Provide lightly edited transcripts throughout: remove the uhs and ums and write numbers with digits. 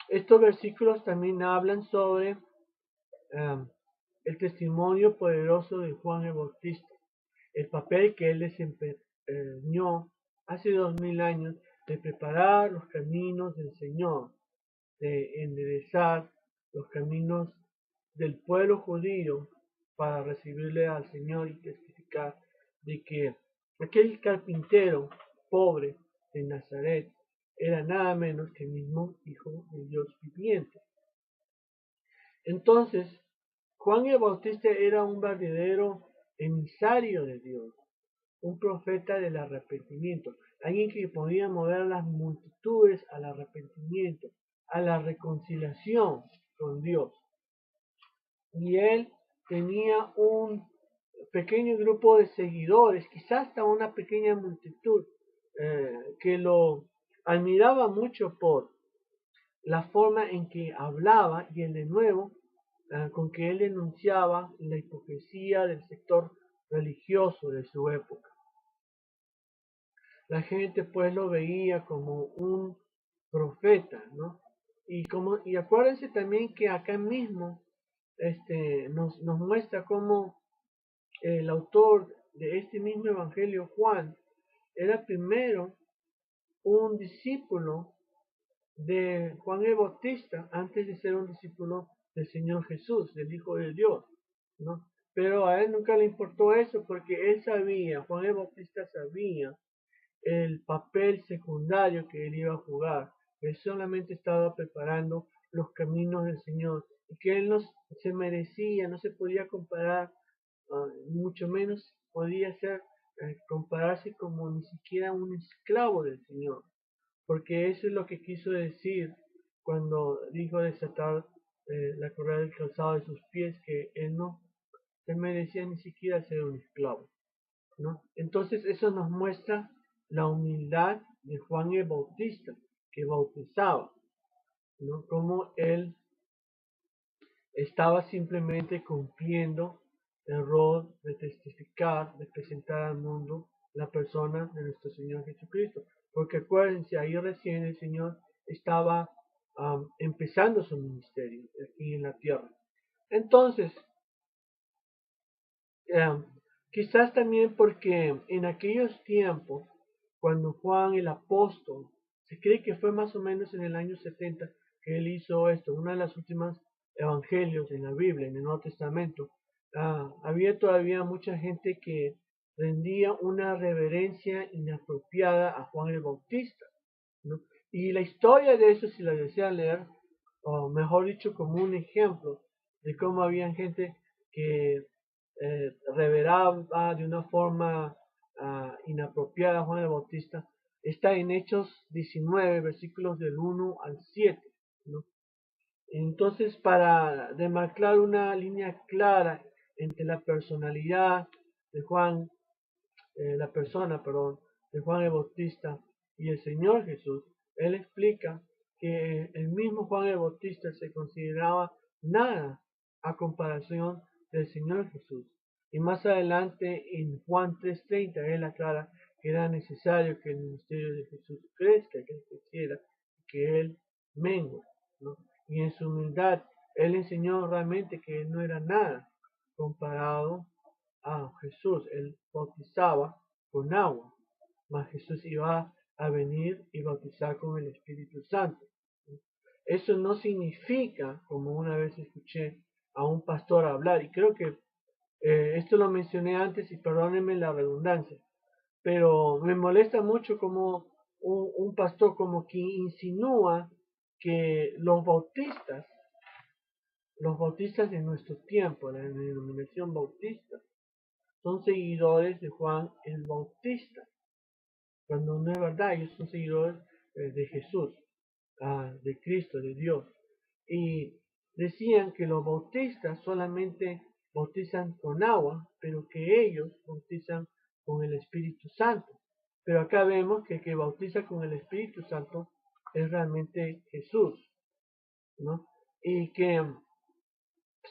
Estos versículos también hablan sobre el testimonio poderoso de Juan el Bautista, el papel que él desempeñó hace 2000 años de preparar los caminos del Señor, de enderezar los caminos del pueblo judío para recibirle al Señor y testificar de que aquel carpintero pobre de Nazaret era nada menos que el mismo Hijo de Dios viviente. Entonces, Juan el Bautista era un verdadero emisario de Dios, un profeta del arrepentimiento, alguien que podía mover a las multitudes al arrepentimiento, a la reconciliación con Dios. Y él tenía un pequeño grupo de seguidores, quizás hasta una pequeña multitud, que lo admiraba mucho por la forma en que hablaba y el de nuevo con que él denunciaba la hipocresía del sector religioso de su época. La gente pues lo veía como un profeta, ¿no? Y acuérdense también que acá mismo nos muestra cómo el autor de este mismo evangelio, Juan, era primero un discípulo de Juan el Bautista antes de ser un discípulo del Señor Jesús, del Hijo de Dios, ¿no? Pero a él nunca le importó eso porque él sabía, Juan el Bautista sabía el papel secundario que él iba a jugar. Él solamente estaba preparando los caminos del Señor y que él no se merecía, no se podía comparar, mucho menos podía ser compararse como ni siquiera un esclavo del Señor, porque eso es lo que quiso decir cuando dijo desatar la correa del calzado de sus pies, que él no se merecía ni siquiera ser un esclavo, ¿no? Entonces eso nos muestra la humildad de Juan el Bautista, que bautizaba, ¿no? Como él estaba simplemente cumpliendo el rol de testificar, de presentar al mundo la persona de nuestro Señor Jesucristo. Porque acuérdense, ahí recién el Señor estaba empezando su ministerio aquí en la tierra. Entonces, quizás también porque en aquellos tiempos, cuando Juan el apóstol, se cree que fue más o menos en el año 70 que él hizo esto, una de las últimas evangelios en la Biblia, en el Nuevo Testamento, había todavía mucha gente que rendía una reverencia inapropiada a Juan el Bautista, ¿no? Y la historia de eso, si la desean leer, o mejor dicho, como un ejemplo de cómo había gente que reveraba de una forma inapropiada a Juan el Bautista, está en Hechos 19, versículos del 1 al 7, ¿no? Entonces, para demarcar una línea clara entre la personalidad de Juan, la persona, perdón, de Juan el Bautista y el Señor Jesús, él explica que el mismo Juan el Bautista se consideraba nada a comparación del Señor Jesús. Y más adelante en Juan 3:30 él aclara que era necesario que el ministerio de Jesús crezca, que él creciera, que él mengue, ¿no? Y en su humildad él enseñó realmente que él no era nada comparado a Jesús. Él bautizaba con agua, mas Jesús iba a venir y bautizar con el Espíritu Santo. Eso no significa, como una vez escuché a un pastor hablar, y creo que esto lo mencioné antes y perdónenme la redundancia, pero me molesta mucho como un pastor como que insinúa que los bautistas de nuestro tiempo, la denominación bautista, son seguidores de Juan el Bautista, cuando no es verdad, ellos son seguidores de Jesús, de Cristo, de Dios. Y decían que los bautistas solamente bautizan con agua, pero que ellos bautizan con el Espíritu Santo. Pero acá vemos que el que bautiza con el Espíritu Santo es realmente Jesús, ¿no? Y que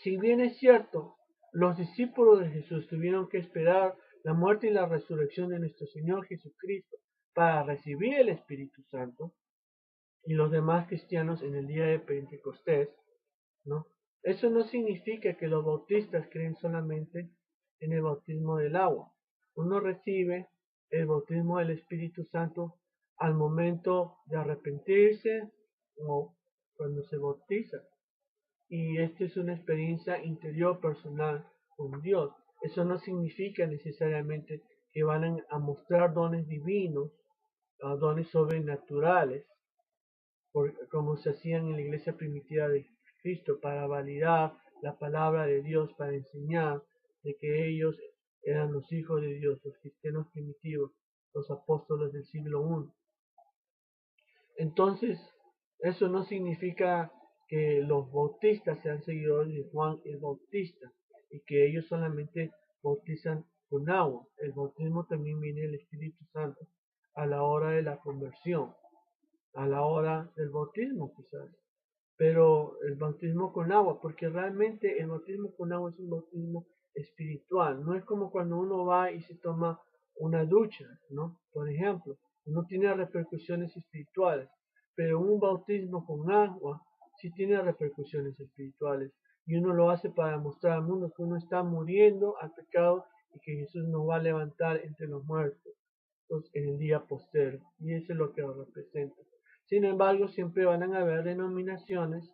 si bien es cierto, los discípulos de Jesús tuvieron que esperar la muerte y la resurrección de nuestro Señor Jesucristo para recibir el Espíritu Santo, y los demás cristianos en el día de Pentecostés, ¿no? Eso no significa que los bautistas creen solamente en el bautismo del agua. Uno recibe el bautismo del Espíritu Santo al momento de arrepentirse o cuando se bautiza. Y esta es una experiencia interior personal con Dios. Eso no significa necesariamente que van a mostrar dones divinos, dones sobrenaturales, como se hacían en la iglesia primitiva de Cristo, para validar la palabra de Dios, para enseñar de que ellos eran los hijos de Dios, los cristianos primitivos, los apóstoles del siglo I. Entonces, eso no significa que los bautistas sean seguidores de Juan el Bautista y que ellos solamente bautizan con agua. El bautismo también viene del Espíritu Santo a la hora de la conversión, a la hora del bautismo quizás, pero el bautismo con agua, porque realmente el bautismo con agua es un bautismo espiritual, no es como cuando uno va y se toma una ducha, ¿no? Por ejemplo, no tiene repercusiones espirituales, pero un bautismo con agua sí tiene repercusiones espirituales, y uno lo hace para mostrar al mundo que uno está muriendo al pecado y que Jesús nos va a levantar entre los muertos en el día postero, y eso es lo que representa. Sin embargo, siempre van a haber denominaciones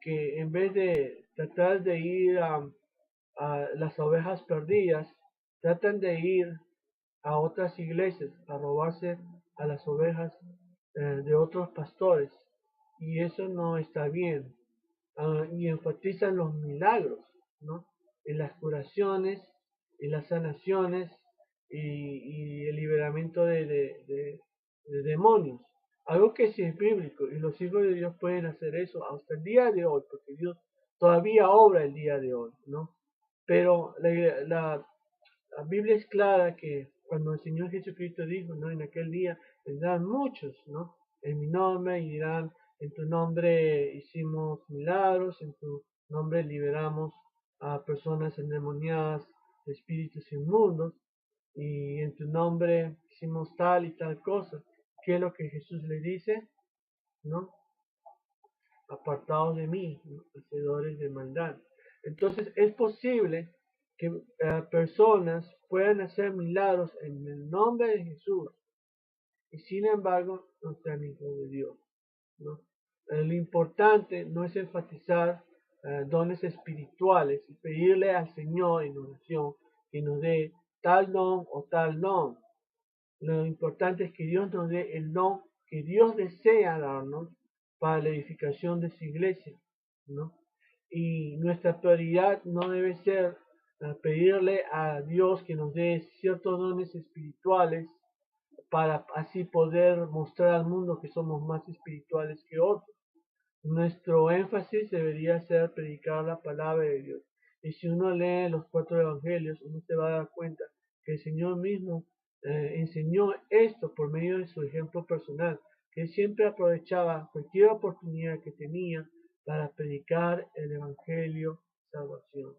que en vez de tratar de ir a las ovejas perdidas, tratan de ir a otras iglesias a robarse a las ovejas de otros pastores, y eso no está bien. Y enfatizan los milagros, ¿no? En las curaciones, y las sanaciones y el liberamiento de demonios. Algo que sí es bíblico y los hijos de Dios pueden hacer eso hasta el día de hoy, porque Dios todavía obra el día de hoy, ¿no? Pero la Biblia es clara que cuando el Señor Jesucristo dijo, ¿no? En aquel día vendrán muchos, ¿no? En mi nombre y dirán, en tu nombre hicimos milagros, en tu nombre liberamos a personas endemoniadas de espíritus inmundos, y en tu nombre hicimos tal y tal cosa. ¿Qué es lo que Jesús le dice? ¿No? Apartados de mí, ¿no? Hacedores de maldad. Entonces es posible que personas puedan hacer milagros en el nombre de Jesús y sin embargo no sean hijos de Dios, ¿no? Lo importante no es enfatizar dones espirituales y pedirle al Señor en oración que nos dé tal don o tal don. Lo importante es que Dios nos dé el don que Dios desea darnos para la edificación de su iglesia, ¿no? Y nuestra prioridad no debe ser pedirle a Dios que nos dé ciertos dones espirituales para así poder mostrar al mundo que somos más espirituales que otros. Nuestro énfasis debería ser predicar la palabra de Dios. Y si uno lee los 4 evangelios, uno se va a dar cuenta que el Señor mismo enseñó esto por medio de su ejemplo personal, que él siempre aprovechaba cualquier oportunidad que tenía para predicar el evangelio de salvación,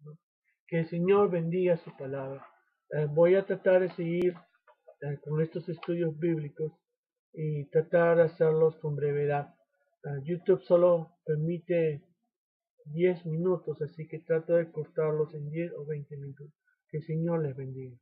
¿no? Que el Señor bendiga su palabra. Voy a tratar de seguir con estos estudios bíblicos y tratar de hacerlos con brevedad. YouTube solo permite 10 minutos, así que trato de cortarlos en 10 o 20 minutos. Que el Señor les bendiga.